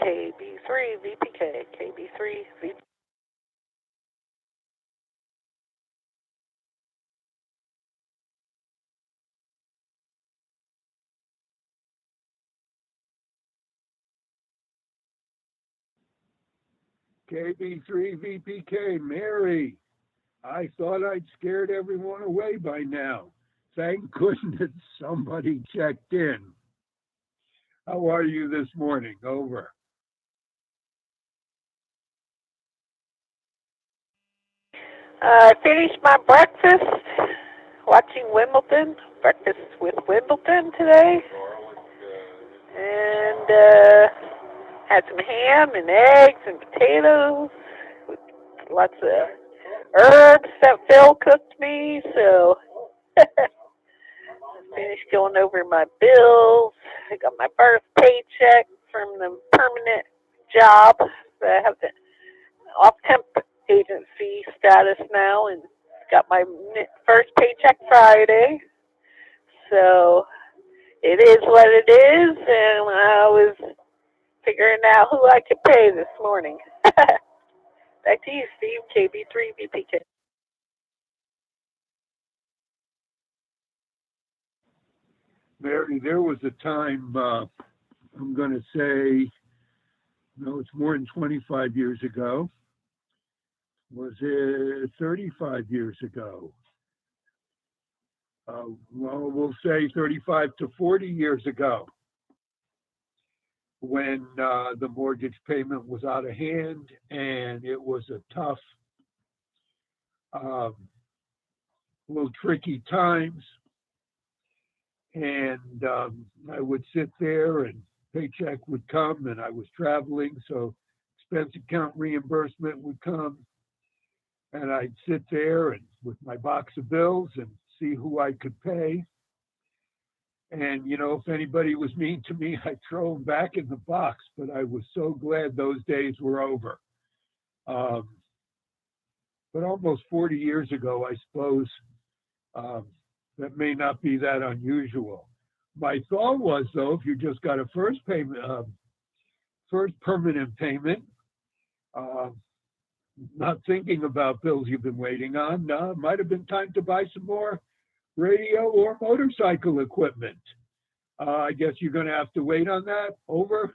KB3 VPK, KB3 VPK. KB3 VPK, Mary. I thought I'd scared everyone away by now. Thank goodness somebody checked in. How are you this morning? Over. I finished my breakfast watching Wimbledon, breakfast with Wimbledon today, and had some ham and eggs and potatoes with lots of herbs that Phil cooked me, so I finished going over my bills. I got my first paycheck from the permanent job. So I have the off-temp agency status now, and got my first paycheck Friday. So it is what it is, and I was figuring out who I could pay this morning. Back to you, Steve, KB3 VPK. Mary, there was a time, I'm going to say, no, it's more than 25 years ago. Was it 35 years ago? Well, we'll say 35 to 40 years ago, when the mortgage payment was out of hand and it was a tough, little tricky times. And I would sit there and paycheck would come, and I was traveling, so expense account reimbursement would come, and I'd sit there and with my box of bills and see who I could pay. And, you know, if anybody was mean to me, I'd throw them back in the box. But I was so glad those days were over. But almost 40 years ago, I suppose, that may not be that unusual. My thought was, though, if you just got a first payment, first permanent payment, not thinking about bills you've been waiting on, might have been time to buy some more radio or motorcycle equipment. I guess you're going to have to wait on that. Over.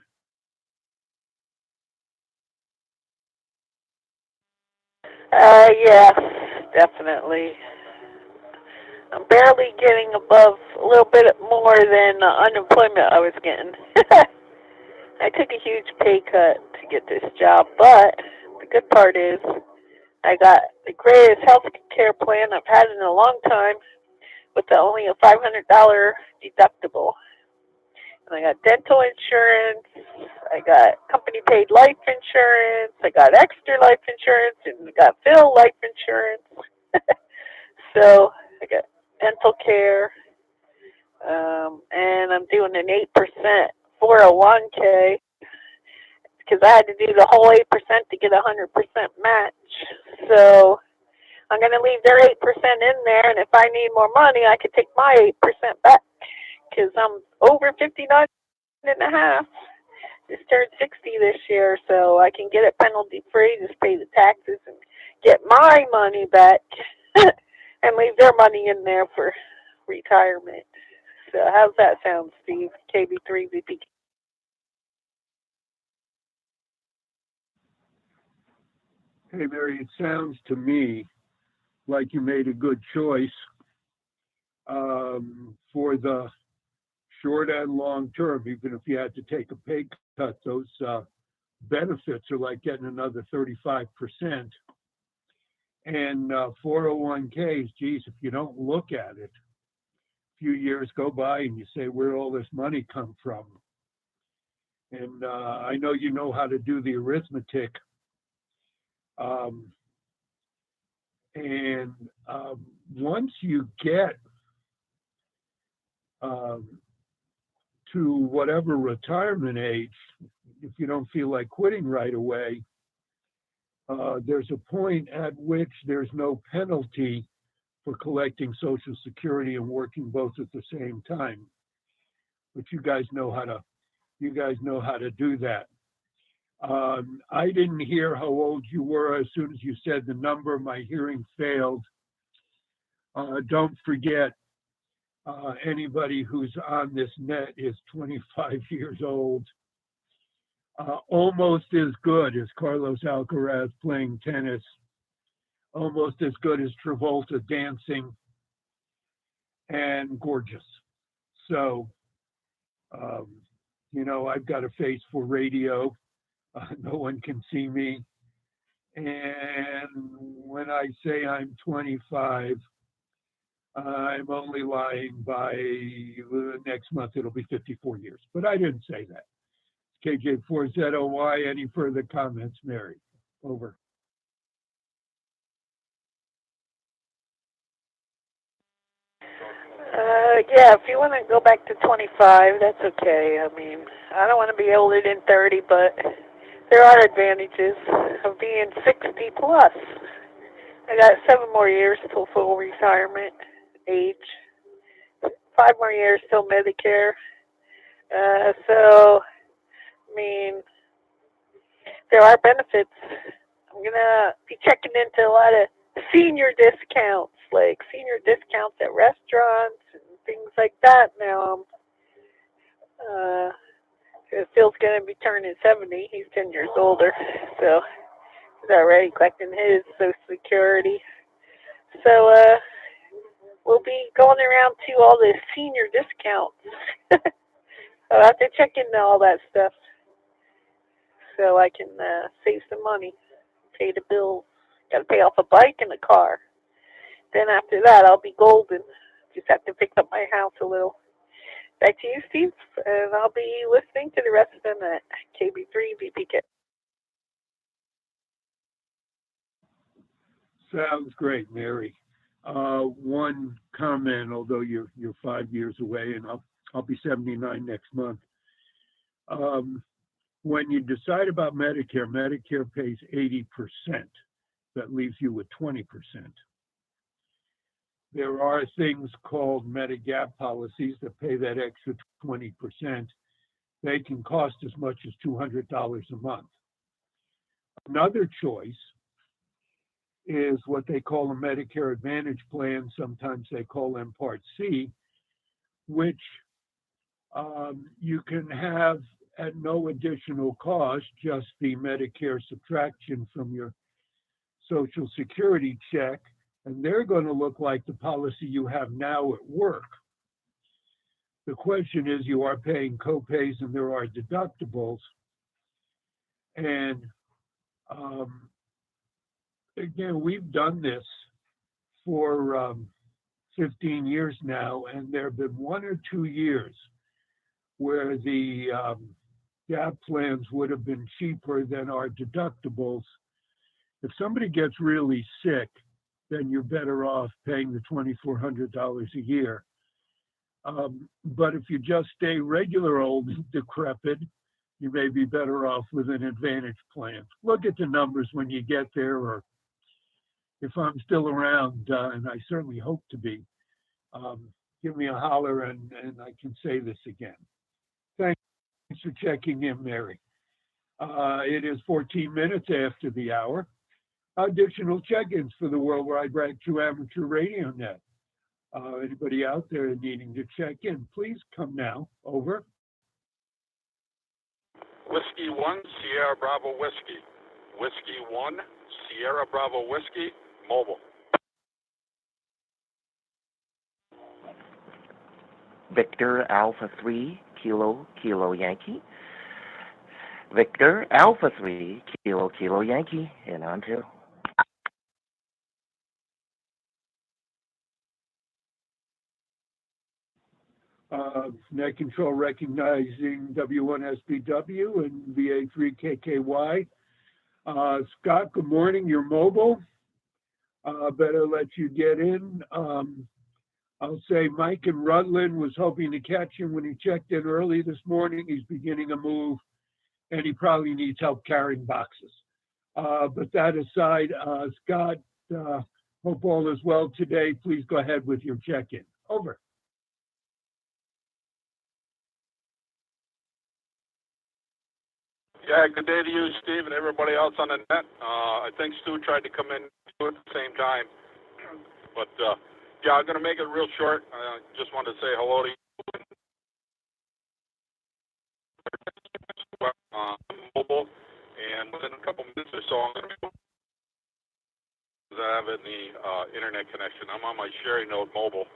Yes, definitely. I'm barely getting above a little bit more than unemployment I was getting. I took a huge pay cut to get this job, but the good part is I got the greatest health care plan I've had in a long time with only a $500 deductible. And I got dental insurance, I got company paid life insurance, I got extra life insurance, and I got Phil life insurance. So I got dental care, and I'm doing an 8% 401k because I had to do the whole 8% to get a 100% match. So I'm going to leave their 8% in there, and if I need more money, I could take my 8% back because I'm over 59 and a half. Just turned 60 this year, so I can get it penalty free, just pay the taxes and get my money back and leave their money in there for retirement. So how's that sound, Steve? KB3 VP. Hey, Mary, it sounds to me like you made a good choice for the short and long term. Even if you had to take a pay cut, those benefits are like getting another 35%. And 401ks, geez, if you don't look at it, a few years go by and you say, where all this money come from? And I know you know how to do the arithmetic. And once you get to whatever retirement age, if you don't feel like quitting right away, there's a point at which there's no penalty for collecting Social Security and working both at the same time. But you guys know how to do that. I didn't hear how old you were. As soon as you said the number, my hearing failed. Don't forget, anybody who's on this net is 25 years old. Almost as good as Carlos Alcaraz playing tennis, almost as good as Travolta dancing, and gorgeous. So, um, I've got a face for radio. No one can see me. And when I say I'm 25, I'm only lying. By next month, it'll be 54 years. But I didn't say that. KJ4ZOY. Any further comments, Mary? Over. Yeah, if you want to go back to 25, that's okay. I mean, I don't want to be older than 30, but there are advantages of being 60 plus. I got 7 more years till full retirement age, 5 more years till Medicare. So, I mean, there are benefits. I'm going to be checking into a lot of senior discounts, like senior discounts at restaurants and things like that now. Phil's going to be turning 70. He's 10 years older, so he's already collecting his Social Security. So we'll be going around to all the senior discounts. I'll have to check into all that stuff so I can save some money, pay the bills. Got to pay off a bike and a car. Then after that, I'll be golden. Just have to fix up my house a little. Back to you, Steve, and I'll be listening to the rest of them at KB3 VPK. Sounds great, Mary. One comment, although you're 5 years away, and I'll be 79 next month. When you decide about Medicare, Medicare pays 80%. That leaves you with 20%. There are things called Medigap policies that pay that extra 20%. They can cost as much as $200 a month. Another choice is what they call a Medicare Advantage plan. Sometimes they call them Part C, which you can have at no additional cost, just the Medicare subtraction from your Social Security check, and they're going to look like the policy you have now at work. The question is, you are paying copays and there are deductibles. And again, we've done this for 15 years now, and there have been 1 or 2 years where the gap plans would have been cheaper than our deductibles. If somebody gets really sick, then you're better off paying the $2,400 a year. But if you just stay regular old decrepit, you may be better off with an Advantage plan. Look at the numbers when you get there, or if I'm still around, and I certainly hope to be, give me a holler and I can say this again. Thanks for checking in, Mary. It is 14 minutes after the hour. Additional check-ins for the Worldwide Rank 2 Amateur Radio Net. Anybody out there needing to check in, please come now. Over. Whiskey 1, Sierra Bravo Whiskey. Whiskey 1, Sierra Bravo Whiskey, mobile. Victor Alpha 3, Kilo Yankee. Victor Alpha 3, Kilo Yankee, in Ontario. Net Control recognizing W1SBW and VA3KKY. Scott, good morning. You're mobile. Better let you get in. I'll say Mike in Rutland was hoping to catch him when he checked in early this morning. He's beginning a move, and he probably needs help carrying boxes. But that aside, Scott, hope all is well today. Please go ahead with your check-in. Over. Yeah, good day to you, Steve, and everybody else on the net. I think Stu tried to come in at the same time. But, yeah, I'm going to make it real short. I just wanted to say hello to you. Mobile, and within a couple minutes or so, I'm going to be having the internet connection. I'm on my sharing node mobile,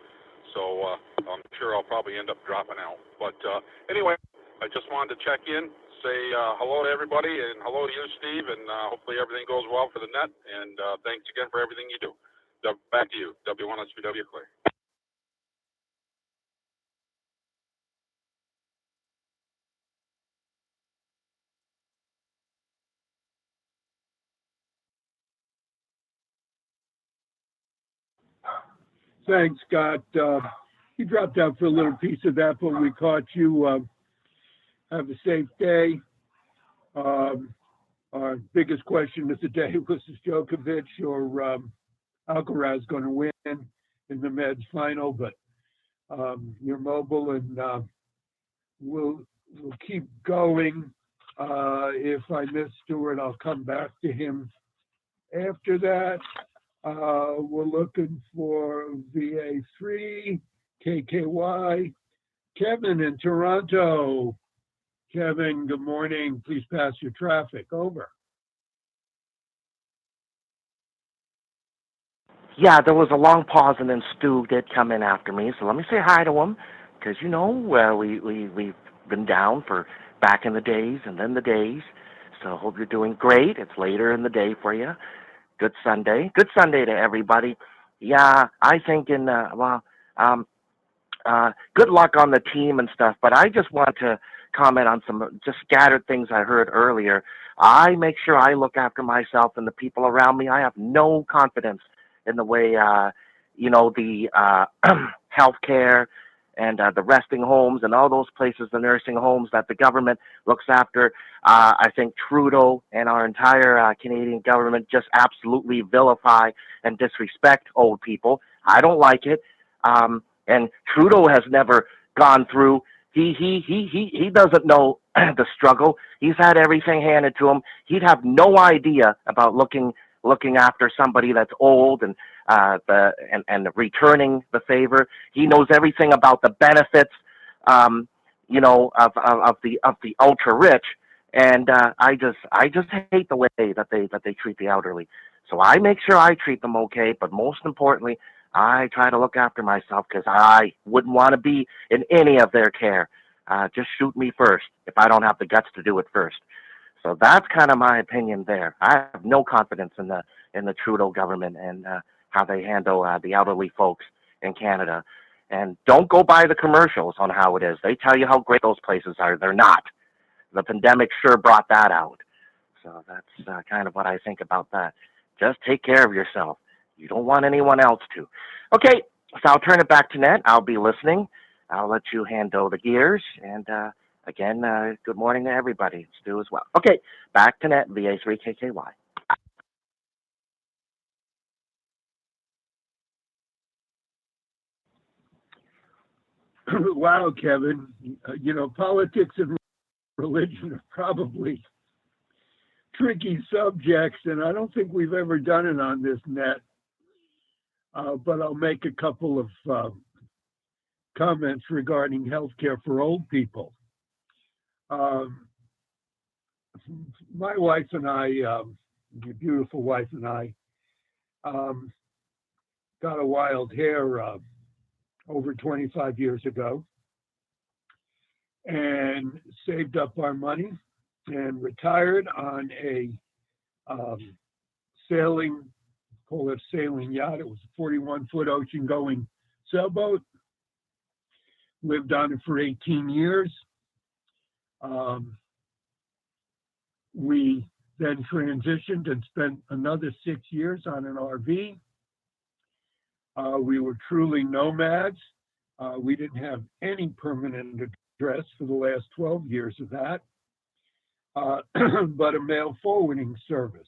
so I'm sure I'll probably end up dropping out. But anyway, I just wanted to check in, say hello to everybody, and hello to you, Steve, and hopefully everything goes well for the net. And thanks again for everything you do. Back to you, W1SPW Clay. Thanks, Scott. You dropped out for a little piece of that, but we caught you. Have a safe day. Our biggest question of the day was, is Djokovic or Alcaraz going to win in the Meds final? But you're mobile, and we'll keep going. If I miss Stuart, I'll come back to him after that. We're looking for VA3, KKY. Kevin in Toronto. Kevin, good morning. Please pass your traffic. Over. Yeah, there was a long pause, and then Stu did come in after me. So let me say hi to him, because we've been down for back in the days and then the days. So hope you're doing great. It's later in the day for you. Good Sunday. Good Sunday to everybody. Yeah, I think good luck on the team and stuff, but I just want to comment on some just scattered things I heard earlier. I make sure I look after myself and the people around me. I have no confidence in the way, the healthcare and the resting homes and all those places, the nursing homes that the government looks after. I think Trudeau and our entire Canadian government just absolutely vilify and disrespect old people. I don't like it. And Trudeau has never gone through. He doesn't know the struggle. He's had everything handed to him. He'd have no idea about looking after somebody that's old and returning the favor. He knows everything about the benefits, of the ultra rich. And I just hate the way that they treat the elderly. So I make sure I treat them okay, but most importantly, I try to look after myself, because I wouldn't want to be in any of their care. Just shoot me first if I don't have the guts to do it first. So that's kind of my opinion there. I have no confidence in the Trudeau government and how they handle the elderly folks in Canada. And don't go by the commercials on how it is. They tell you how great those places are. They're not. The pandemic sure brought that out. So that's kind of what I think about that. Just take care of yourself. You don't want anyone else to. Okay, so I'll turn it back to Ned. I'll be listening. I'll let you handle the gears. And again, good morning to everybody. Stu as well. Okay, back to Ned, VA3KKY. Wow, Kevin. Politics and religion are probably tricky subjects, and I don't think we've ever done it on this net. But I'll make a couple of comments regarding healthcare for old people. My wife and I, my beautiful wife and I, got a wild hair over 25 years ago and saved up our money and retired on a call it sailing yacht. It was a 41-foot ocean-going sailboat. Lived on it for 18 years. We then transitioned and spent another 6 years on an RV. We were truly nomads. We didn't have any permanent address for the last 12 years of that, but a mail forwarding service.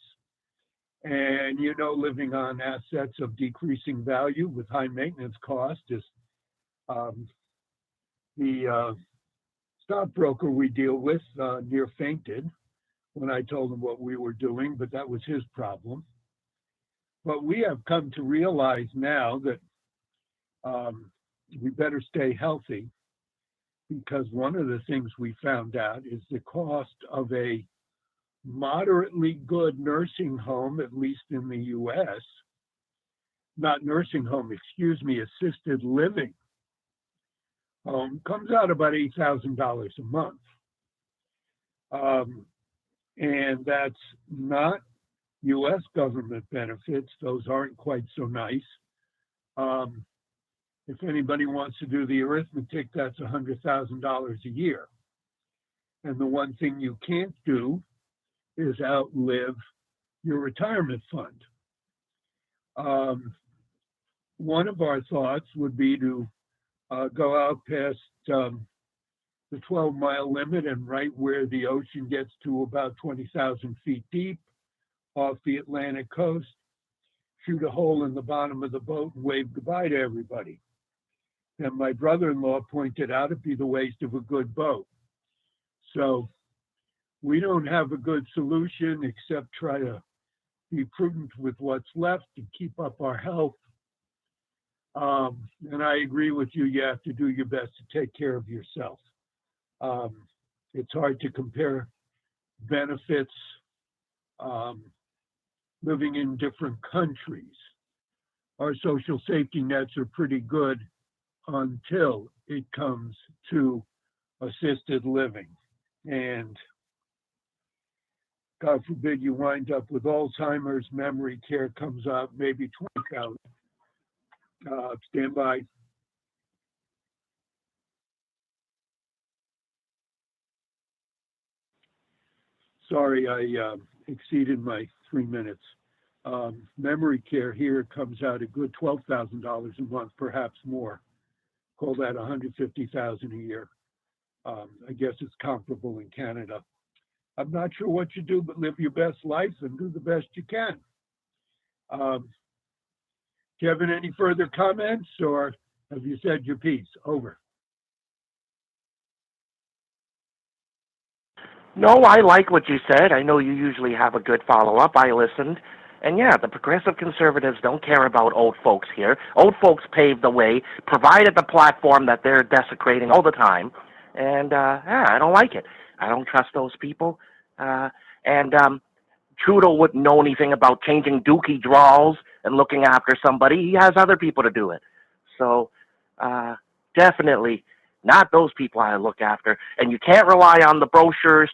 And living on assets of decreasing value with high maintenance cost is the stockbroker we deal with near fainted when I told him what we were doing, but that was his problem. But we have come to realize now that we better stay healthy, because one of the things we found out is the cost of a moderately good nursing home, at least in the US, not nursing home, excuse me, assisted living home, comes out about $8,000 a month. And that's not US government benefits. Those aren't quite so nice. If anybody wants to do the arithmetic, that's $100,000 a year. And the one thing you can't do is outlive your retirement fund. One of our thoughts would be to go out past the 12-mile limit and right where the ocean gets to about 20,000 feet deep off the Atlantic coast, shoot a hole in the bottom of the boat and wave goodbye to everybody. And my brother-in-law pointed out it'd be the waste of a good boat. So we don't have a good solution except try to be prudent with what's left and keep up our health. And I agree with you, you have to do your best to take care of yourself. It's hard to compare benefits living in different countries. Our social safety nets are pretty good until it comes to assisted living. And God forbid you wind up with Alzheimer's, memory care comes out maybe 20,000. Stand by. Sorry, I exceeded my 3 minutes. Memory care here comes out a good $12,000 a month, perhaps more. Call that $150,000 a year. I guess it's comparable in Canada. I'm not sure what you do, but live your best life and do the best you can. Kevin, any further comments, or have you said your piece? Over. No, I like what you said. I know you usually have a good follow-up. I listened. And yeah, the progressive conservatives don't care about old folks here. Old folks paved the way, provided the platform that they're desecrating all the time. And yeah, I don't like it. I don't trust those people. And Trudeau wouldn't know anything about changing dookie draws and looking after somebody. He has other people to do it. So definitely not those people I look after. And you can't rely on the brochures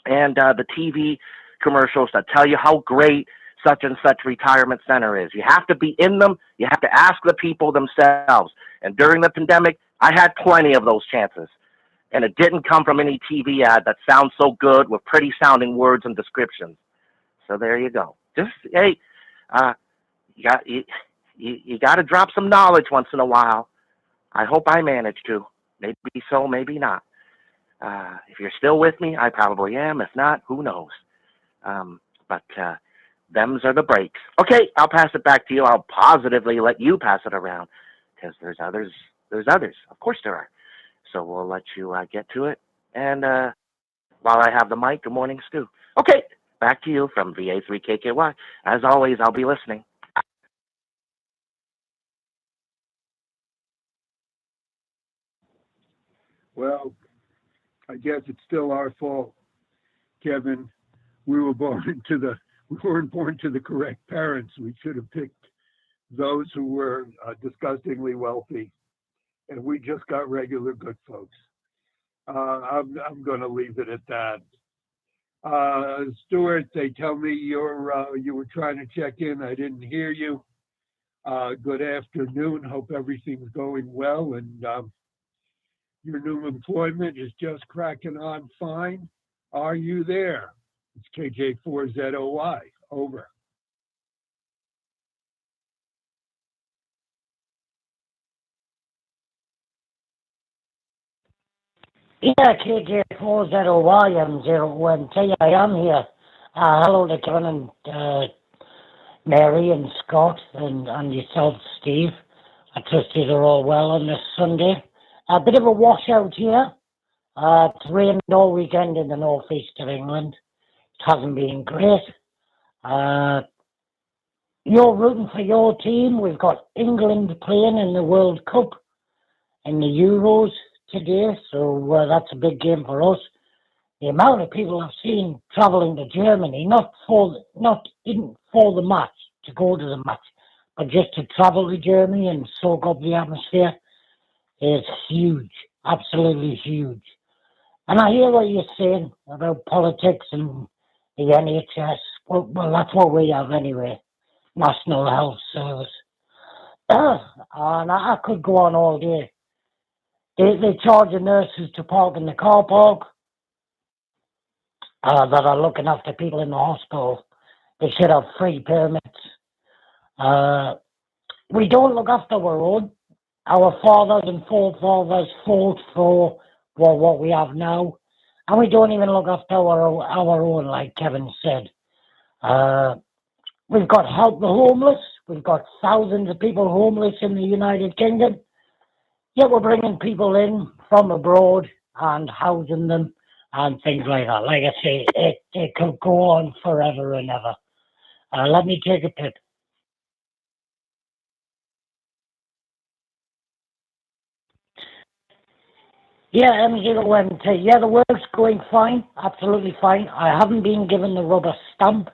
and the TV commercials that tell you how great such and such retirement center is. You have to be in them. You have to ask the people themselves. And during the pandemic, I had plenty of those chances. And it didn't come from any TV ad that sounds so good with pretty sounding words and descriptions. So there you go. Just, hey, you got to drop some knowledge once in a while. I hope I manage to. Maybe so, maybe not. If you're still with me, I probably am. If not, who knows? But them's are the breaks. Okay, I'll pass it back to you. I'll positively let you pass it around, because there's others. There's others. Of course there are. So we'll let you get to it. And while I have the mic, good morning, Stu. Okay, back to you from VA3KKY. As always, I'll be listening. Well, I guess it's still our fault, Kevin. We weren't born to the correct parents. We should have picked those who were disgustingly wealthy, and we just got regular good folks. I'm going to leave it at that. Stuart, they tell me you were trying to check in. I didn't hear you. Good afternoon. Hope everything's going well, and your new employment is just cracking on fine. Are you there? It's KJ4ZOY. Over. Yeah, KJ4ZOY, I'm 0MT. I am here. Hello to Kevin and Mary and Scott and yourself, Steve. I trust you are all well on this Sunday. A bit of a washout here. It's rained all weekend in the northeast of England. hasn't been great. Uh, you're rooting for your team. We've got England playing in the World Cup and the Euros today, so that's a big game for us. The amount of people I've seen travelling to Germany, not even for the match, to go to the match, but just to travel to Germany and soak up the atmosphere, is huge, absolutely huge. And I hear what you're saying about politics and the NHS. Well, that's what we have anyway, National Health Service. And I could go on all day. They charge the nurses to park in the car park that are looking after people in the hospital. They should have free permits. We don't look after our own. Our fathers and forefathers fought for what we have now, and we don't even look after our own, like Kevin said. We've got help the homeless. We've got thousands of people homeless in the United Kingdom. Yet we're bringing people in from abroad and housing them and things like that. Like I say, it could go on forever and ever. Let me take a pip. Yeah, M0MT. Yeah, the work's going fine, absolutely fine. I haven't been given the rubber stamp.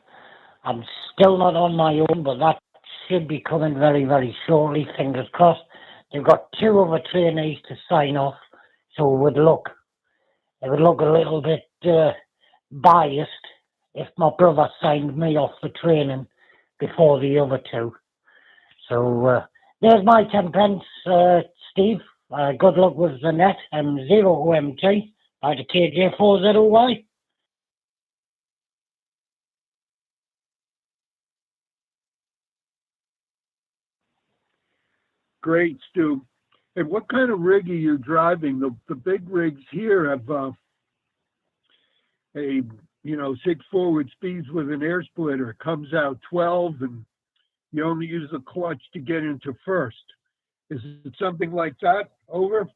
I'm still not on my own, but that should be coming very, very shortly, fingers crossed. They've got 2 other trainees to sign off, so it would look a little bit biased if my brother signed me off for training before the other 2. So there's my 10 pence, Steve. Good luck with the net and 0OMT by the KJ4ZOY. Great, Stu. And what kind of rig are you driving? The big rigs here have a 6 forward speeds with an air splitter. It comes out 12, and you only use the clutch to get into first. Is it something like that? Over.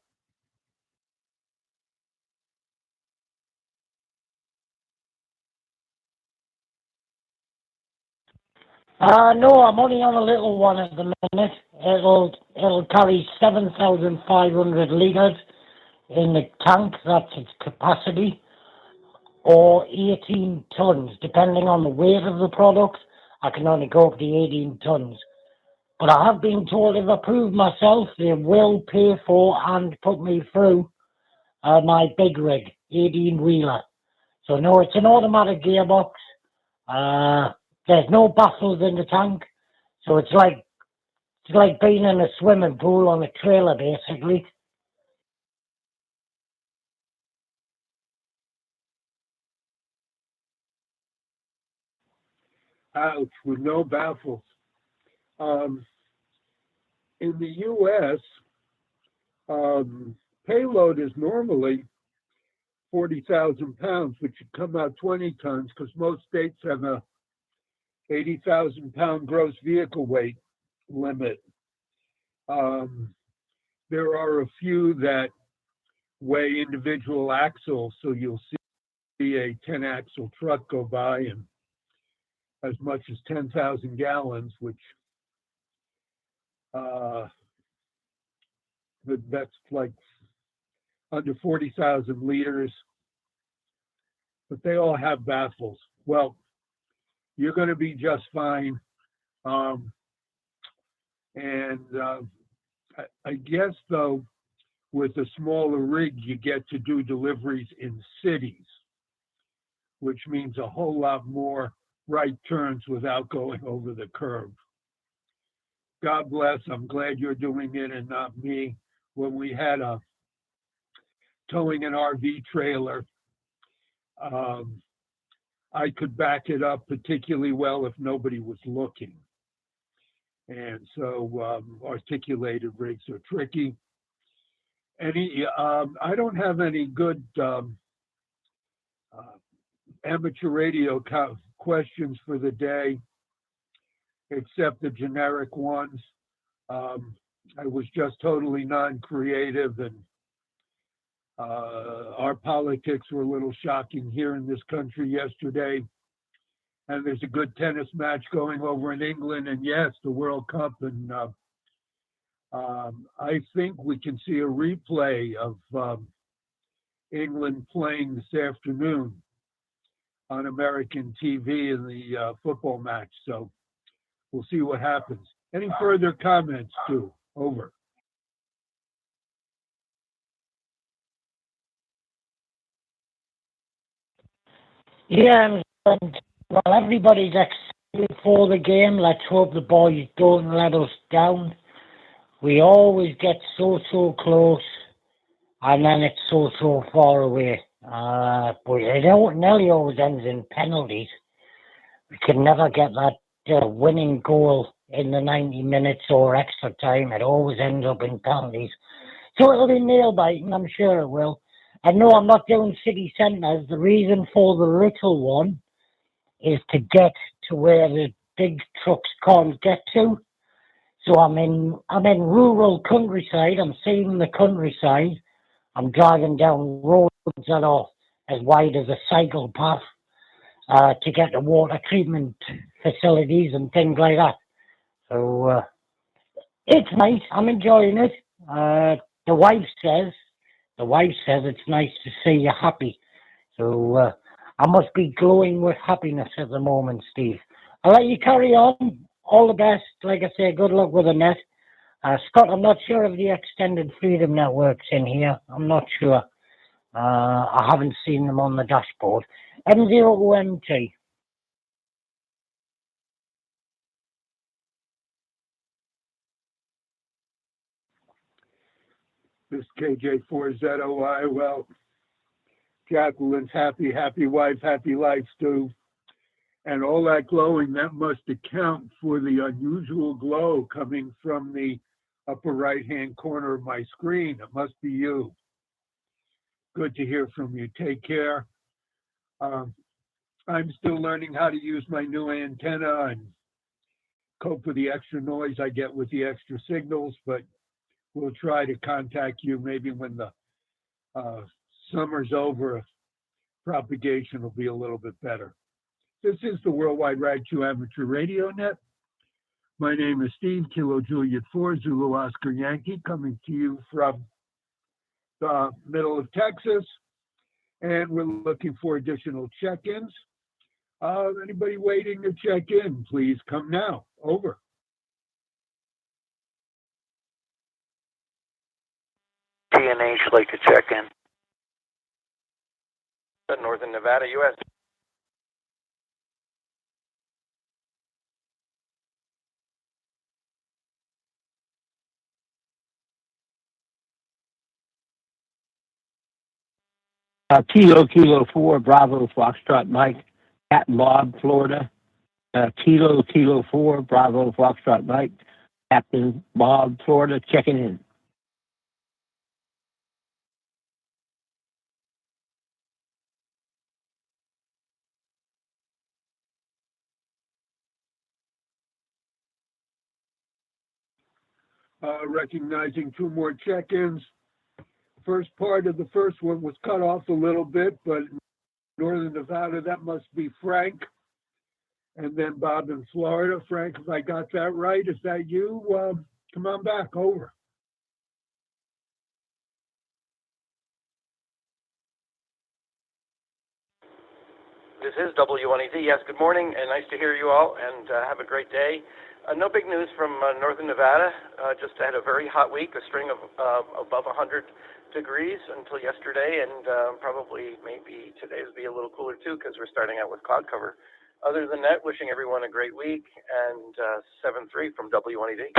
No, I'm only on a little one at the minute. It'll carry 7,500 litres in the tank, that's its capacity, or 18 tons, depending on the weight of the product. I can only go up to 18 tons. But I have been told if I prove myself, they will pay for and put me through my big rig, 18-wheeler. So no, it's an automatic gearbox. There's no baffles in the tank, so it's like being in a swimming pool on a trailer, basically. Ouch, with no baffles. Um, in the U.S., payload is normally 40,000 pounds, which should come out 20 tons because most states have a 80,000 pound gross vehicle weight limit. Um, there are a few that weigh individual axles, so you'll see a 10 axle truck go by and as much as 10,000 gallons, which uh, that's like under 40,000 liters, but they all have baffles. Well, you're going to be just fine. Um, and I guess, though, with a smaller rig, you get to do deliveries in cities, which means a whole lot more right turns without going over the curb. God bless. I'm glad you're doing it and not me. When we had a towing an RV trailer, um, I could back it up particularly well if nobody was looking. And so articulated rigs are tricky. I don't have any good amateur radio questions for the day, except the generic ones. I was just totally non-creative, and our politics were a little shocking here in this country yesterday. and there's a good tennis match going over in England, and yes, the World Cup, and I think we can see a replay of England playing this afternoon on American TV in the football match. So we'll see what happens. Any further comments, Stu? Over. Yeah, and, well, everybody's excited for the game. Let's hope the boys don't let us down. We always get so close, and then it's so far away. But it nearly always ends in penalties. We can never get that winning goal in the 90 minutes or extra time. It always ends up in penalties. So it'll be nail biting, I'm sure it will. And no, I'm not doing city centres. The reason for the little one is to get to where the big trucks can't get to. So I'm in rural countryside. I'm seeing the countryside. I'm driving down roads that are as wide as a cycle path to get to water treatment facilities and things like that. So it's nice. I'm enjoying it. The wife says it's nice to see you happy. So I must be glowing with happiness at the moment, Steve. I'll let you carry on. All the best. Like I say, good luck with the net. Scott, I'm not sure if the Extended Freedom Network's in here. I'm not sure. I haven't seen them on the dashboard. M0OMT. This KJ4ZOI. Well, Jacqueline's happy wife, happy life, Stu. And all that glowing, that must account for the unusual glow coming from the upper right-hand corner of my screen. It must be you. Good to hear from you. Take care. I'm still learning how to use my new antenna and cope with the extra noise I get with the extra signals, but we'll try to contact you maybe when the summer's over. Propagation will be a little bit better. This is the Worldwide Rag 2 Amateur Radio Net. My name is Steve, Kilo Juliet 4, Zulu Oscar Yankee, coming to you from the middle of Texas. And we're looking for additional check-ins. Anybody waiting to check in, please come now. Over. TNH would like to check in. Northern Nevada, U.S. Kilo 4, Bravo, Foxtrot Mike, Captain Bob, Florida. Kilo 4, Bravo, Foxtrot Mike, Captain Bob, Florida, checking in. Recognizing two more check-ins. First part of the first one was cut off a little bit, but Northern Nevada, that must be Frank. And then Bob in Florida. Frank, if I got that right, is that you? Come on back. Over. This is WNEZ. Yes, good morning, and nice to hear you all, and have a great day. No big news from Northern Nevada. Just had a very hot week, a string of above 100 degrees until yesterday, and probably maybe today will be a little cooler too because we're starting out with cloud cover. Other than that, wishing everyone a great week, and 7-3 from WNEZ.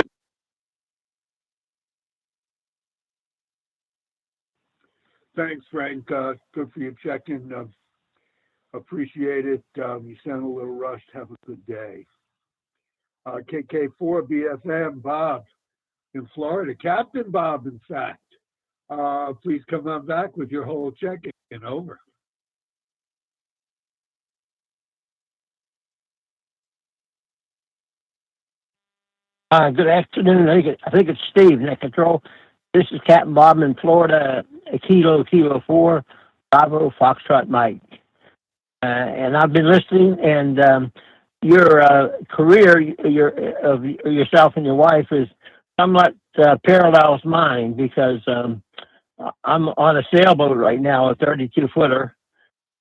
Thanks, Frank. Good for your check-in. Appreciate it. You sound a little rushed. Have a good day. KK4 BFM, Bob in Florida. Captain Bob, in fact. Please come on back with your whole check-in. Over. Good afternoon. I think it's Steve, Net Control. This is Captain Bob in Florida, Kilo 4, Bravo, Foxtrot Mike. and I've been listening. And your career, of yourself and your wife, is somewhat parallels mine because I'm on a sailboat right now, a 32-footer.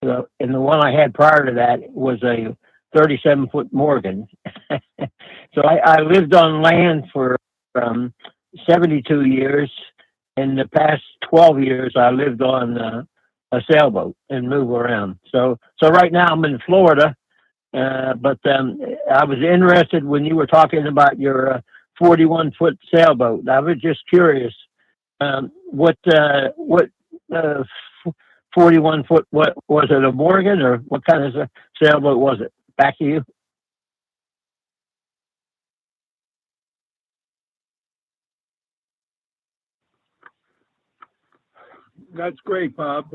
And the one I had prior to that was a 37-foot Morgan. So I lived on land for um, 72 years. In the past 12 years, I lived on a sailboat and move around. So right now I'm in Florida, but I was interested when you were talking about your 41-foot sailboat. I was just curious, what 41 foot, what was it, a Morgan, or what kind of sailboat was it? Back to you. That's great, Bob.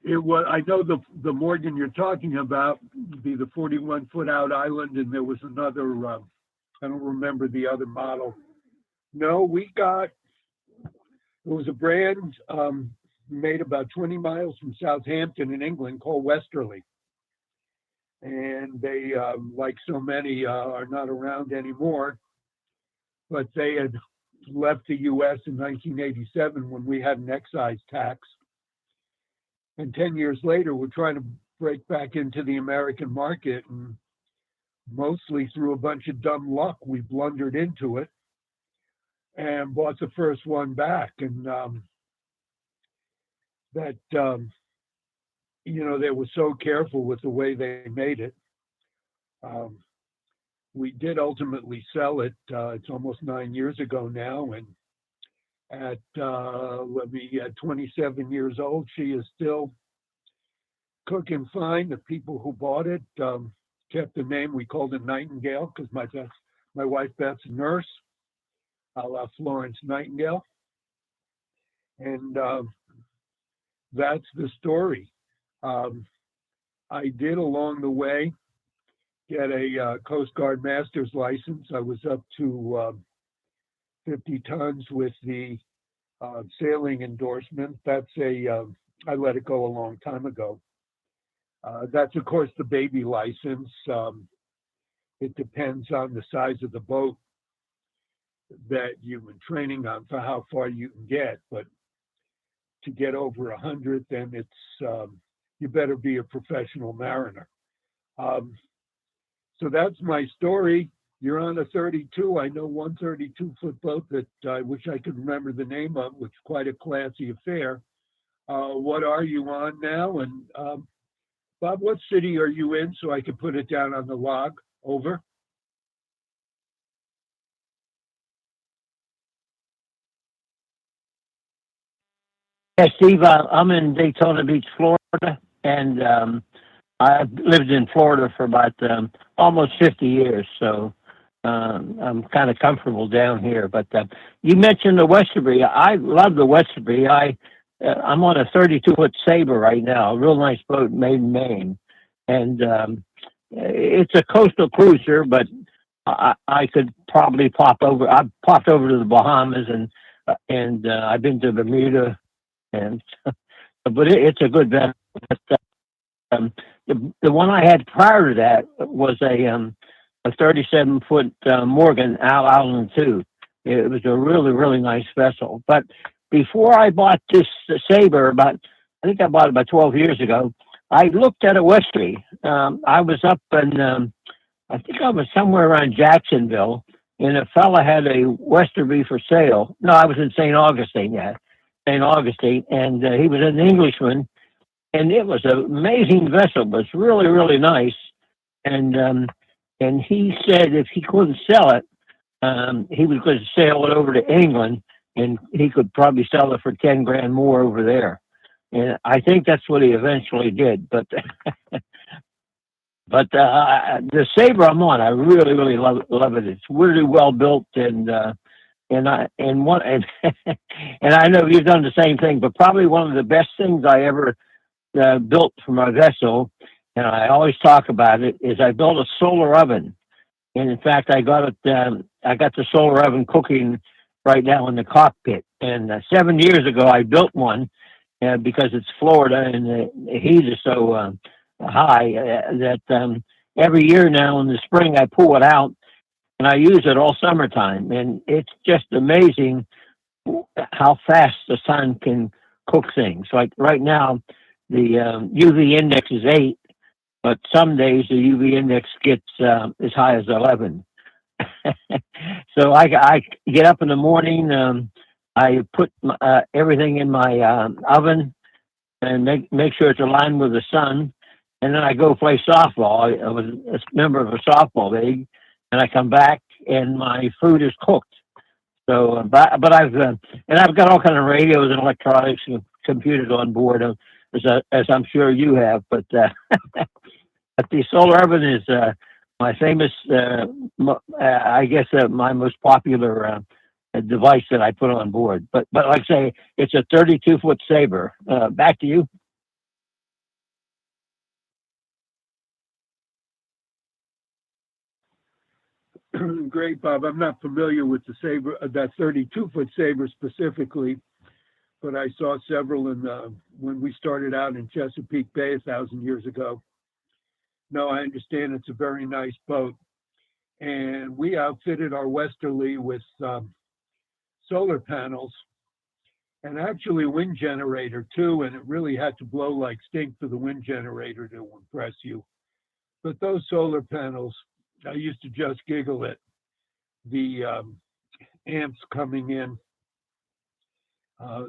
It was. I know the Morgan you're talking about would be the 41-foot out island, and there was another. I don't remember the other model. No, we got. It was a brand made about 20 miles from Southampton in England called Westerly, and they, like so many, are not around anymore. But they had left the U.S. in 1987 when we had an excise tax. And 10 years later, we're trying to break back into the American market. And mostly through a bunch of dumb luck, we blundered into it and bought the first one back. And that, they were so careful with the way they made it. Um, we did ultimately sell it. It's almost 9 years ago now. And at 27 years old, she is still cooking fine. The people who bought it kept the name. We called it Nightingale because my wife Beth's a nurse, a la Florence Nightingale, and that's the story. Um, I did along the way get a Coast Guard master's license. I was up to 50 tons with the sailing endorsement. I let it go a long time ago. That's, of course, the baby license. It depends on the size of the boat that you've been training on for how far you can get. But to get over 100, then you better be a professional mariner. So that's my story. You're on a 32. I know one 32-foot boat that I wish I could remember the name of, which is quite a classy affair. What are you on now? And Bob, what city are you in so I can put it down on the log? Over. Yeah, Steve, I'm in Daytona Beach, Florida, and I've lived in Florida for about almost 50 years, so I'm kind of comfortable down here. But you mentioned the Westerby. I love the Westerby. I'm on a 32-foot Sabre right now, a real nice boat made in Maine, and it's a coastal cruiser, but I could probably pop over. I've popped over to the Bahamas, and I've been to Bermuda, and but it's a good vessel. But, the one I had prior to that was a 37-foot Morgan Al Allen too. It was a really, really nice vessel. But before I bought this Sabre, I think I bought it about 12 years ago, I looked at a Westerly. I was up in, I think I was somewhere around Jacksonville, and a fella had a Westerby for sale. No, I was in St. Augustine, yeah, St. Augustine, and he was an Englishman, and it was an amazing vessel, but it's really, really nice. And he said if he couldn't sell it, he was going to sail it over to England, and he could probably sell it for 10 grand more over there. And I think that's what he eventually did. But the Sabre I'm on, I really, really love it. It's really well built, and and I know you've done the same thing. But probably one of the best things I ever built for my vessel, and I always talk about it, is I built a solar oven. And in fact, I got the solar oven cooking right now in the cockpit. And 7 years ago, I built one because it's Florida and the heat is so high that every year now in the spring I pull it out and I use it all summertime, and it's just amazing how fast the sun can cook things. Like right now, the UV index is 8, but some days the UV index gets as high as 11. So I get up in the morning. I put everything in my oven and make sure it's aligned with the sun, and then I go play softball. I was a member of a softball league, and I come back and my food is cooked. So, but I've got all kind of radios and electronics and computers on board, as I'm sure you have. But but the solar oven is my famous, I guess, my most popular device that I put on board. But like I say, it's a 32-foot saber. Back to you. Great, Bob. I'm not familiar with the saber, that 32-foot saber specifically, but I saw several when we started out in Chesapeake Bay 1,000 years ago. No, I understand it's a very nice boat. And we outfitted our westerly with solar panels and actually a wind generator too, and it really had to blow like stink for the wind generator to impress you. But those solar panels, I used to just giggle at the amps coming in.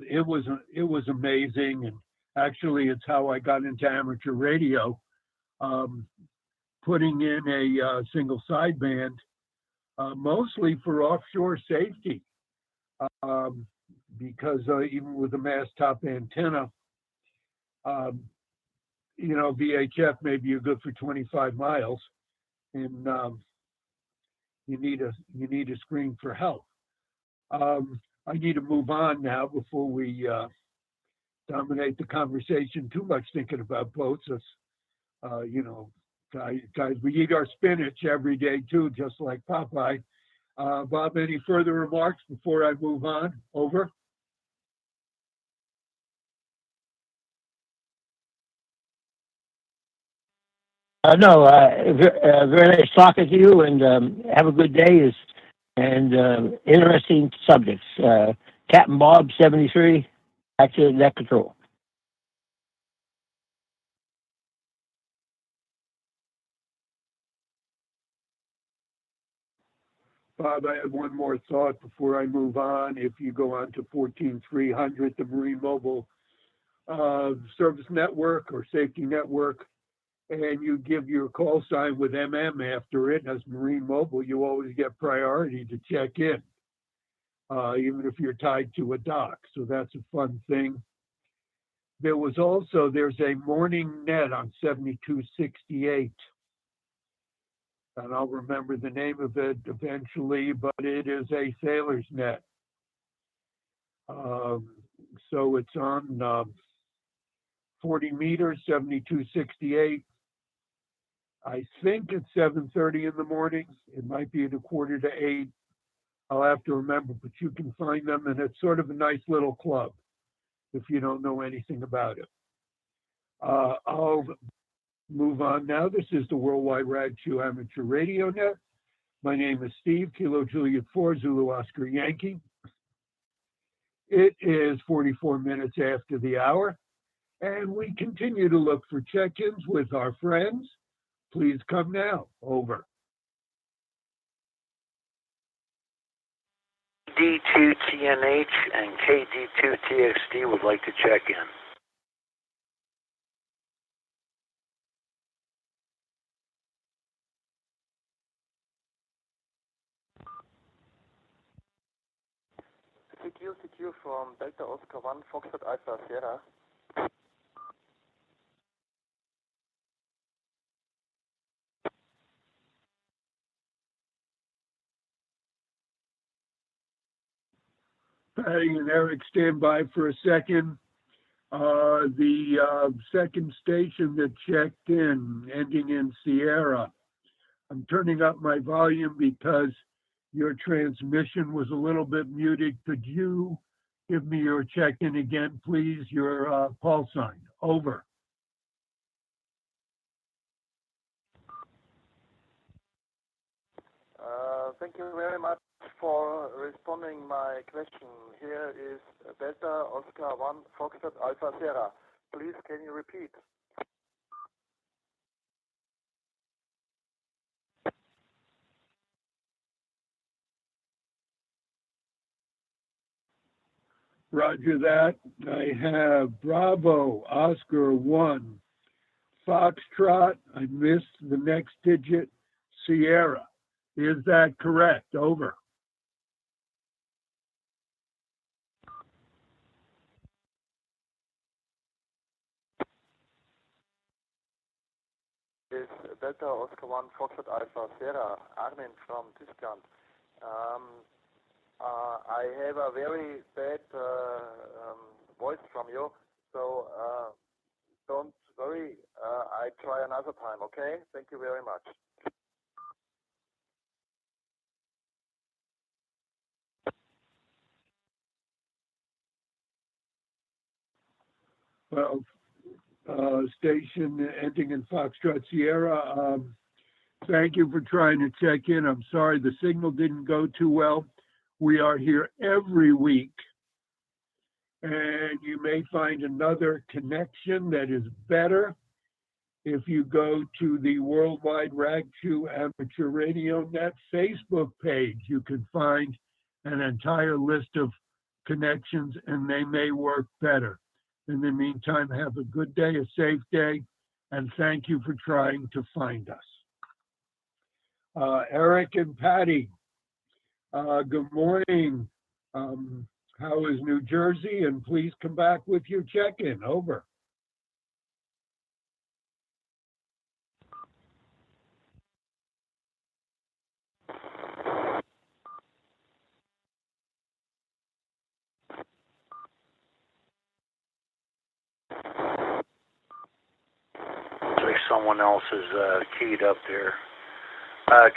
It was amazing, and actually, it's how I got into amateur radio, putting in a single sideband, mostly for offshore safety, because even with a mast top antenna, um, VHF maybe you're good for 25 miles, and you need a screen for help. I need to move on now before we dominate the conversation too much thinking about boats. Guys, we eat our spinach every day too, just like Popeye. Bob, any further remarks before I move on? Over. No, very nice talking to you, and have a good day. And interesting subjects. Captain Bob 73, active net control. Bob, I have one more thought before I move on. If you go on to 14300, the Marine Mobile Service Network or Safety Network, and you give your call sign with MM after it as Marine Mobile, you always get priority to check in, even if you're tied to a dock. So that's a fun thing. There's a morning net on 7268, and I'll remember the name of it eventually, but it is a sailor's net. So it's on 40 meters, 7268. I think it's 7:30 in the morning. It might be at a quarter to 8. I'll have to remember, but you can find them, and it's sort of a nice little club if you don't know anything about it. I'll move on now. This is the Worldwide Rag 2 Amateur Radio Net. My name is Steve, Kilo Juliet 4, Zulu Oscar Yankee. It is 44 minutes after the hour, and we continue to look for check-ins with our friends. Please come now. Over. D2TNH and KD2TXD would like to check in. CQ from Delta Oscar 1, Foxtrot Alpha Sierra. Patty and Eric, stand by for a second. The second station that checked in, ending in Sierra. I'm turning up my volume because your transmission was a little bit muted. Could you give me your check-in again, please? Your call sign. Over. Thank you very much for responding my question. Here is Delta Oscar 1 Foxtrot Alpha Sierra. Please, can you repeat? Roger that. I have Bravo Oscar 1 Foxtrot. I missed the next digit, Sierra. Is that correct? Over. Is Delta Oscar 1 Foxtrot Alpha Sierra, Armin from Tyskland. I have a very bad voice from you, so don't worry. I try another time, okay? Thank you very much. Well, station ending in Foxtrot Sierra. Thank you for trying to check in. I'm sorry the signal didn't go too well. We are here every week, and you may find another connection that is better if you go to the Worldwide Rag2 Amateur Radio Net Facebook page. You can find an entire list of connections, and they may work better. In the meantime, have a good day, a safe day, and thank you for trying to find us. Eric and Patty, good morning. How is New Jersey? And please come back with your check-in. Over. Looks like someone else is keyed up there.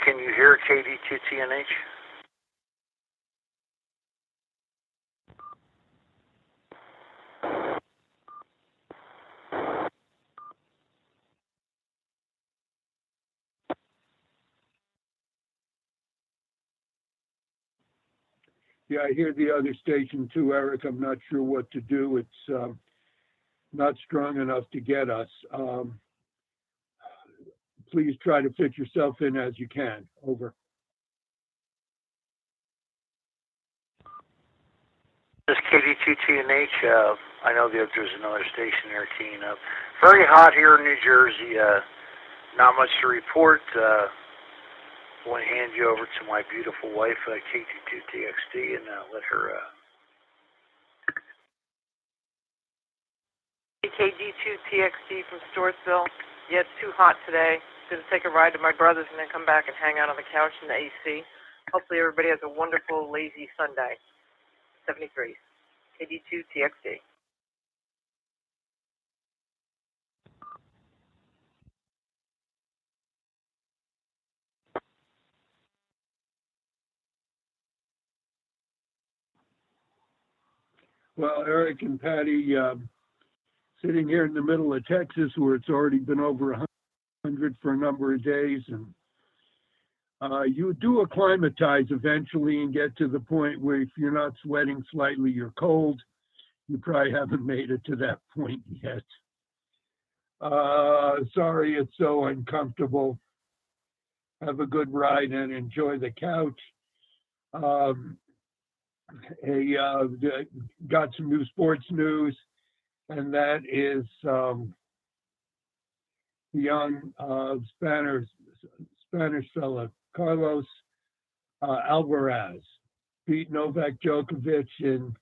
Can you hear KD2TNH? Yeah, I hear the other station too, Eric. I'm not sure what to do. It's not strong enough to get us. Please try to fit yourself in as you can. Over. This is KD2TNH. I know that there's another station there keying up. Very hot here in New Jersey. Not much to report. I want to hand you over to my beautiful wife, KD2TXT, and let her... KD2TXT from Storesville. Yeah, it's too hot today. Going to take a ride to my brother's and then come back and hang out on the couch in the AC. Hopefully everybody has a wonderful, lazy Sunday. 73. KD2TXT. Well, Eric and Patty, sitting here in the middle of Texas where it's already been over 100 for a number of days, and you do acclimatize eventually and get to the point where if you're not sweating slightly, you're cold. You probably haven't made it to that point yet. Sorry it's so uncomfortable. Have a good ride and enjoy the couch. Got some new sports news, and that is young Spanish fella Carlos Alcaraz beat Novak Djokovic in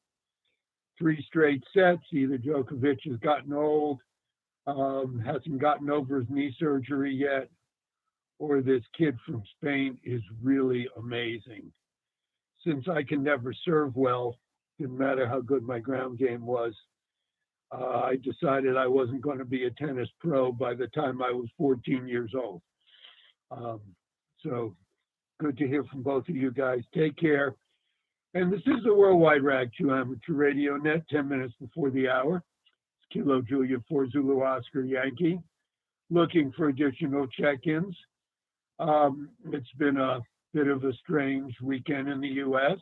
3 straight sets. Either Djokovic has gotten old, hasn't gotten over his knee surgery yet, or this kid from Spain is really amazing. Since I can never serve well, didn't matter how good my ground game was, I decided I wasn't going to be a tennis pro by the time I was 14 years old. So good to hear from both of you guys. Take care. And this is the Worldwide Rag2 Amateur Radio Net, 10 minutes before the hour. It's Kilo Julia 4 Zulu Oscar Yankee, looking for additional check-ins. It's been a bit of a strange weekend in the U.S.,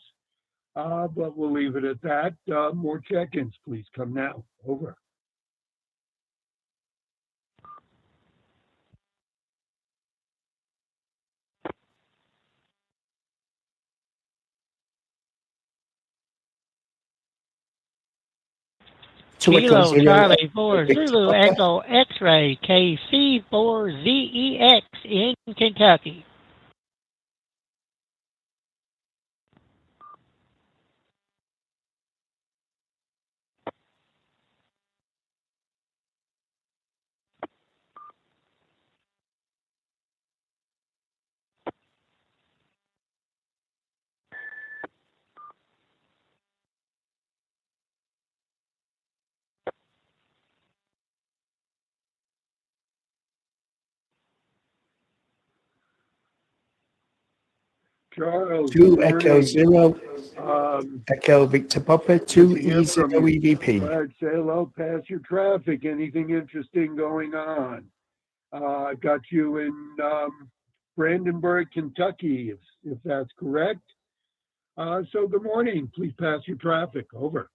but we'll leave it at that. More check-ins, please come now. Over. Kilo Charlie 4 Zulu Echo X-Ray KC4ZEX in Kentucky. Charles, 2 good Echo morning. 0, Echo Victor Papa, Good 2 to hear from E0 you. EVP. All right, say hello, pass your traffic. Anything interesting going on? I've got you in Brandenburg, Kentucky, if that's correct. So good morning. Please pass your traffic. Over.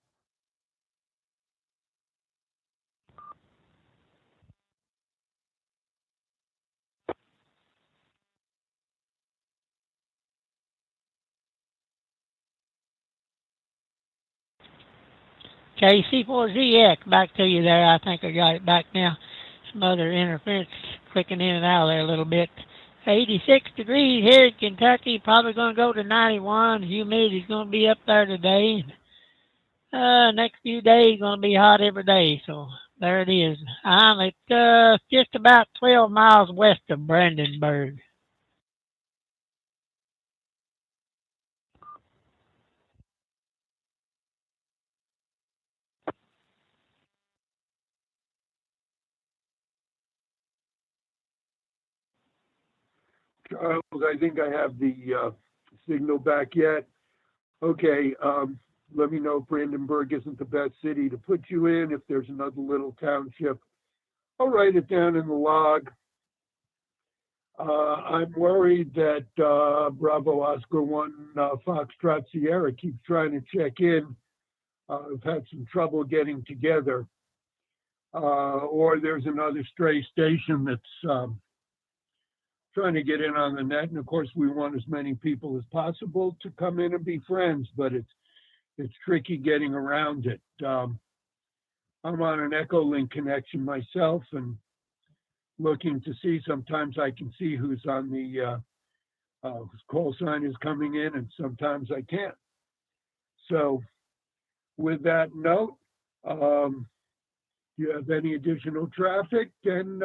KC4ZX, back to you there. I think I got it back now. Some other interference clicking in and out there a little bit. 86 degrees here in Kentucky, probably going to go to 91. Humidity's going to be up there today. Next few days going to be hot every day, so there it is. I'm at just about 12 miles west of Brandenburg. Charles, I think I have the signal back yet. Okay, let me know if Brandenburg isn't the best city to put you in. If there's another little township, I'll write it down in the log. I'm worried that Bravo Oscar 1 Foxtrot Sierra keeps trying to check in. I've had some trouble getting together. Or there's another stray station that's trying to get in on the net. And of course, we want as many people as possible to come in and be friends, but it's tricky getting around it. I'm on an Echolink connection myself and looking to see. Sometimes I can see who's on the whose call sign is coming in, and sometimes I can't. So, with that note, do you have any additional traffic and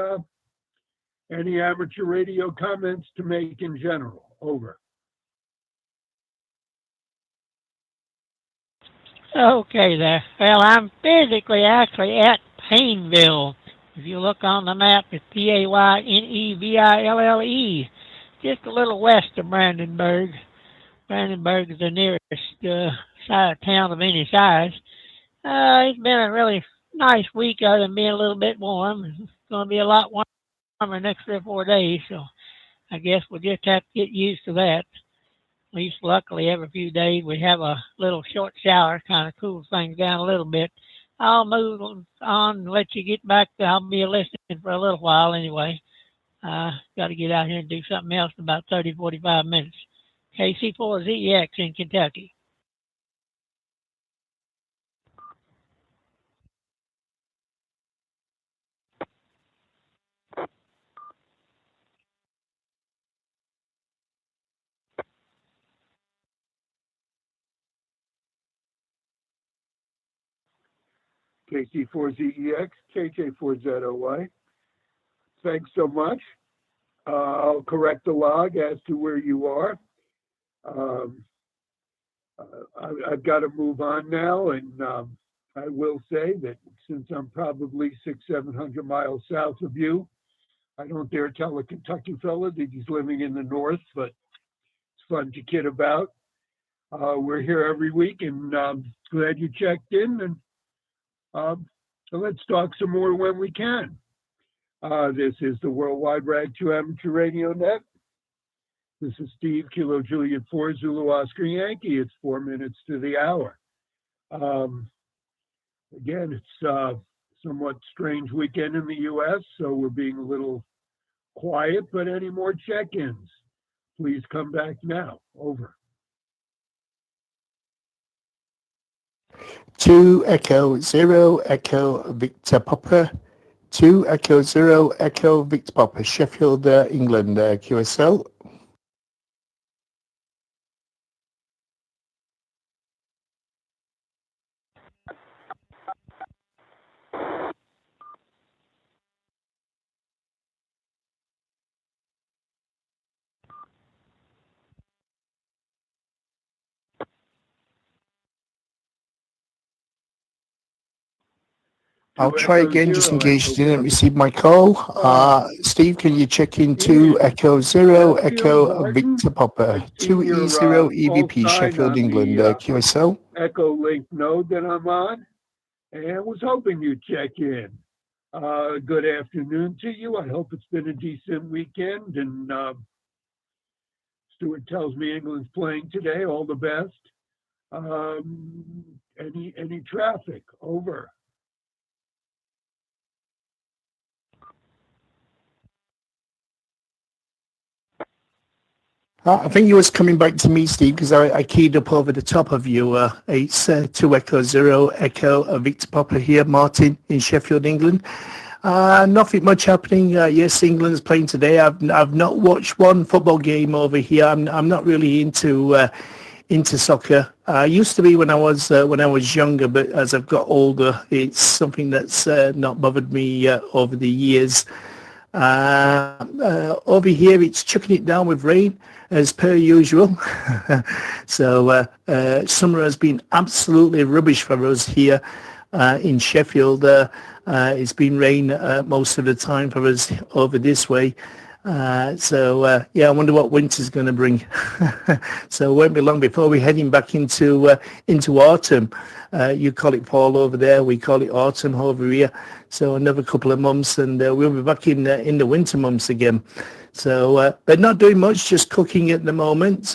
any amateur radio comments to make in general? Over. Okay there. Well, I'm physically actually at Painville. If you look on the map, it's Payneville, just a little west of Brandenburg. Brandenburg is the nearest town of any size. It's been a really nice week other than being a little bit warm. It's going to be a lot warmer next 3 or 4 days, so I guess we'll just have to get used to that. At least luckily every few days we have a little short shower, kind of cools things down a little bit. I'll move on and let you get back. I'll be listening for a little while anyway. Got to get out here and do something else in about 30, 45 minutes. KC4ZX in Kentucky. KC4ZEX, KJ4ZOY. Thanks so much. I'll correct the log as to where you are. I've got to move on now, and I will say that since I'm probably 600-700 miles south of you, I don't dare tell a Kentucky fella that he's living in the north, but it's fun to kid about. We're here every week, and glad you checked in, and so let's talk some more when we can. This is the Worldwide Rag 2 Amateur Radio Net. This is Steve, Kilo Juliet 4, Zulu Oscar Yankee. It's 4 minutes to the hour. Again, it's a somewhat strange weekend in the U.S., so we're being a little quiet, but any more check-ins, please come back now. Over. 2 Echo 0 Echo Victor Papa. 2 Echo 0 Echo Victor Papa. Sheffield, England, QSL. I'll try again just in case you didn't receive my call. Steve, can you check in 2 Echo 0 Echo Victor Papa. 2E0 EVP Sheffield, England, QSL. Echolink node that I'm on, and was hoping you'd check in. Good afternoon to you. I hope it's been a decent weekend, and Stuart tells me England's playing today. All the best. Any traffic? Over. I think you was coming back to me, Steve, because I keyed up over the top of you. It's 2 Echo 0 Echo Victor Papa here, Martin in Sheffield, England. Nothing much happening. Yes, England's playing today. I've not watched one football game over here. I'm not really into soccer. I used to be when I was younger, but as I've got older, it's something that's not bothered me over the years. Over here, it's chucking it down with rain as per usual. So summer has been absolutely rubbish for us here in Sheffield. It's been rain most of the time for us over this way. So I wonder what winter's going to bring. So it won't be long before we're heading back into autumn. You call it fall over there, we call it autumn over here. So another couple of months, and we'll be back in the winter months again. So, but not doing much, just cooking at the moment.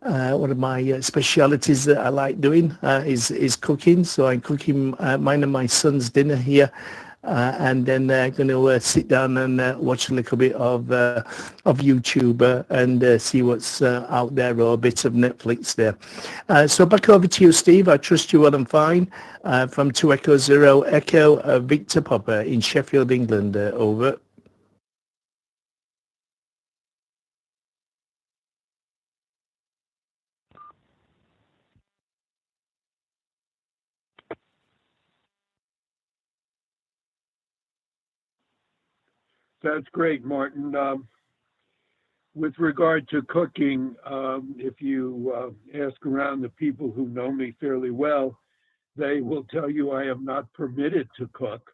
One of my specialities that I like doing is cooking. So I'm cooking mine and my son's dinner here. And then going to sit down and watch a little bit of YouTube and see what's out there, or a bit of Netflix there. So back over to you, Steve. I trust you well and fine. From 2 Echo 0 Echo Victor Papa in Sheffield, England. Over. That's great, Martin. With regard to cooking, if you ask around the people who know me fairly well, they will tell you I am not permitted to cook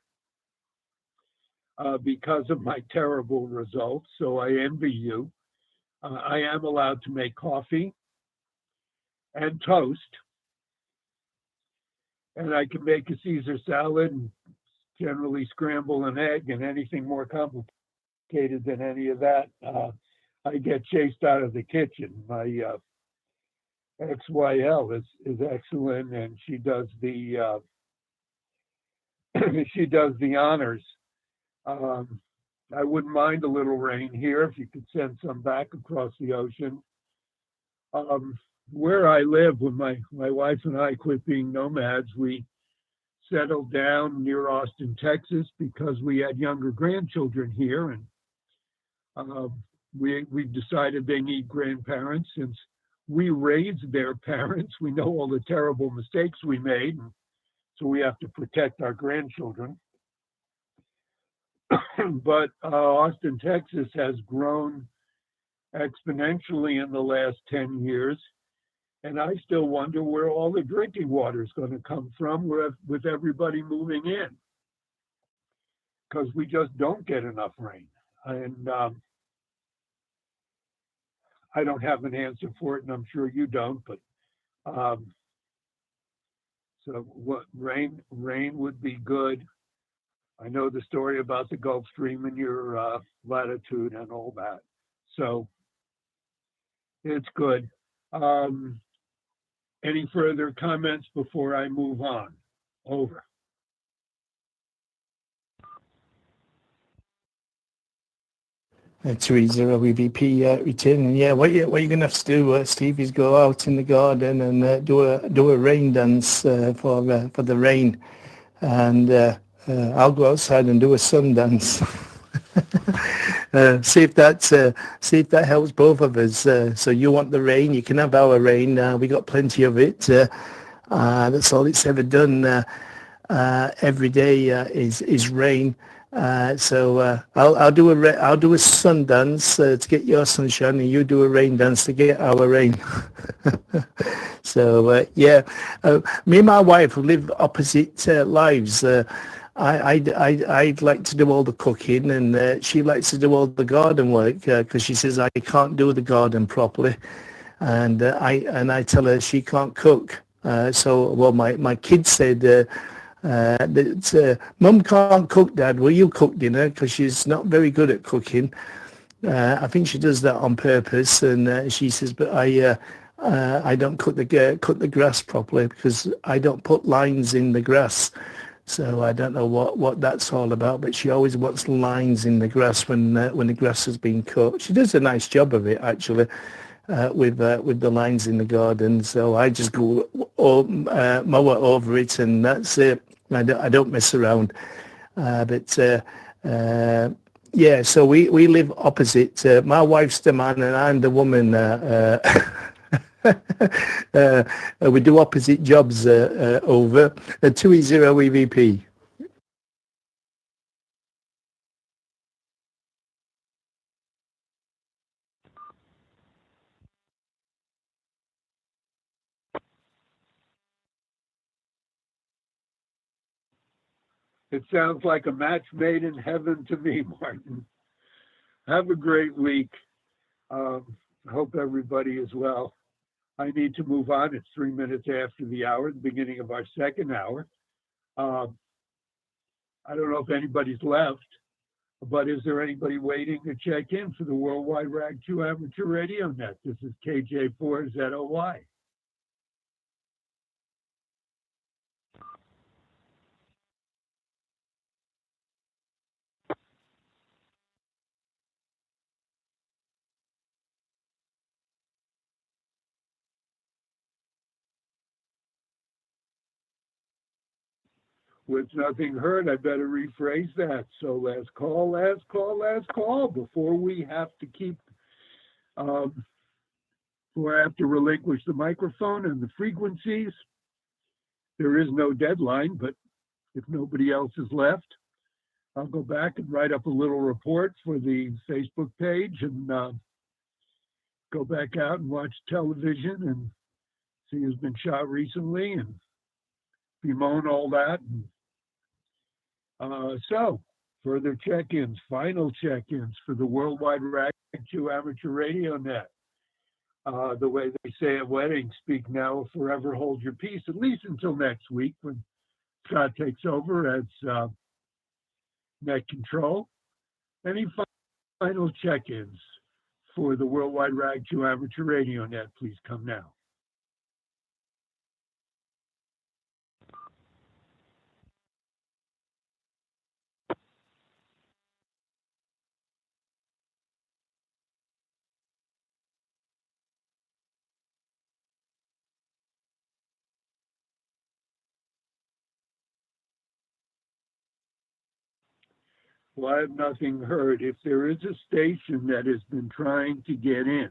because of my terrible results. So I envy you. I am allowed to make coffee and toast, and I can make a Caesar salad and generally scramble an egg, and anything more complicated than any of that, I get chased out of the kitchen. My XYL is excellent, and she does the she does the honors. I wouldn't mind a little rain here if you could send some back across the ocean. Where I live, when my wife and I quit being nomads, we settled down near Austin, Texas, because we had younger grandchildren here, and we decided they need grandparents. Since we raised their parents, we know all the terrible mistakes we made, and so we have to protect our grandchildren. But Austin, Texas has grown exponentially in the last 10 years, and I still wonder where all the drinking water is going to come from with everybody moving in, because we just don't get enough rain. And I don't have an answer for it, and I'm sure you don't, but so what rain would be good. I know the story about the Gulf Stream and your latitude and all that. So It's good. Um, any further comments before I move on? Over. 3-0 EVP returning. Yeah, what you're gonna have to do, Steve, is go out in the garden and do a rain dance for the rain, and I'll go outside and do a sun dance. See if that helps both of us. So you want the rain, you can have our rain. We got plenty of it. That's all it's ever done. Every day is rain. I'll do a sun dance to get your sunshine, and you do a rain dance to get our rain. So yeah, me and my wife live opposite lives. I'd like to do all the cooking, and she likes to do all the garden work because she says I can't do the garden properly, and I tell her she can't cook. Well, my kids said that Mum can't cook, Dad. Will you cook dinner? Because she's not very good at cooking. I think she does that on purpose, and she says, but I don't cut the grass properly because I don't put lines in the grass. So I don't know what that's all about, but she always wants lines in the grass when the grass has been cut. She does a nice job of it, actually, with the lines in the garden. So I just go mow over it, and that's it. I don't mess around. Yeah, so we live opposite. My wife's the man, and I'm the woman. We do opposite jobs over 2-0 EVP. It sounds like a match made in heaven to me, Martin. Have a great week. I hope everybody is well. I need to move on. It's 3 minutes after the hour, the beginning of our second hour. I don't know if anybody's left, but is there anybody waiting to check in for the Worldwide Rag 2 Amateur Radio Net? This is KJ4ZOY. With nothing heard, I better rephrase that. So last call before we have to before I have to relinquish the microphone and the frequencies. There is no deadline, but if nobody else is left, I'll go back and write up a little report for the Facebook page and go back out and watch television and see who's been shot recently and bemoan all that. So, further check-ins, final check-ins for the Worldwide Rag 2 Amateur Radio Net. The way they say at weddings, speak now or forever hold your peace, at least until next week when Scott takes over as net control. Any final check-ins for the Worldwide Rag 2 Amateur Radio Net, please come now. Well, I have nothing heard. If there is a station that has been trying to get in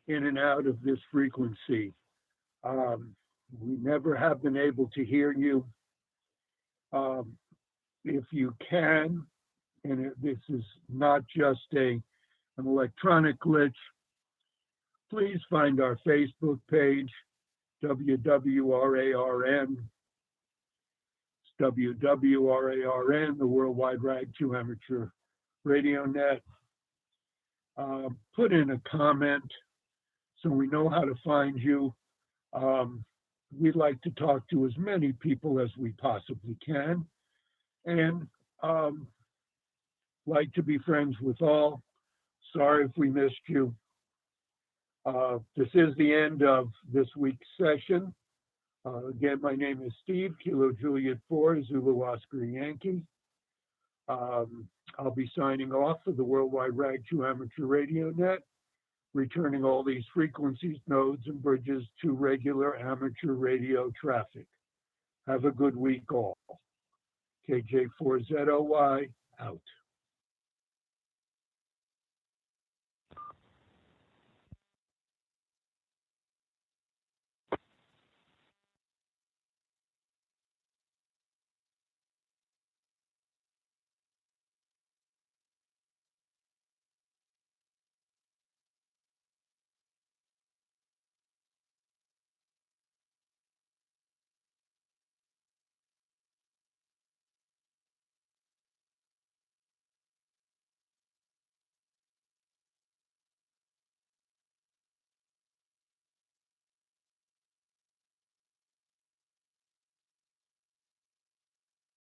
and out of this frequency, we never have been able to hear you. If you can, and this is not just an electronic glitch, please find our Facebook page, WWRARN. It's WWRARN, the Worldwide Rag 2 Amateur Radio Net. Put in a comment so we know how to find you. We'd like to talk to as many people as we possibly can, and like to be friends with all. Sorry if we missed you. This is the end of this week's session. Again, my name is Steve, Kilo Juliet 4, Zulu Oscar Yankee. I'll be signing off for the Worldwide Rag 2 Amateur Radio Net, returning all these frequencies, nodes, and bridges to regular amateur radio traffic. Have a good week all. KJ4ZOY out.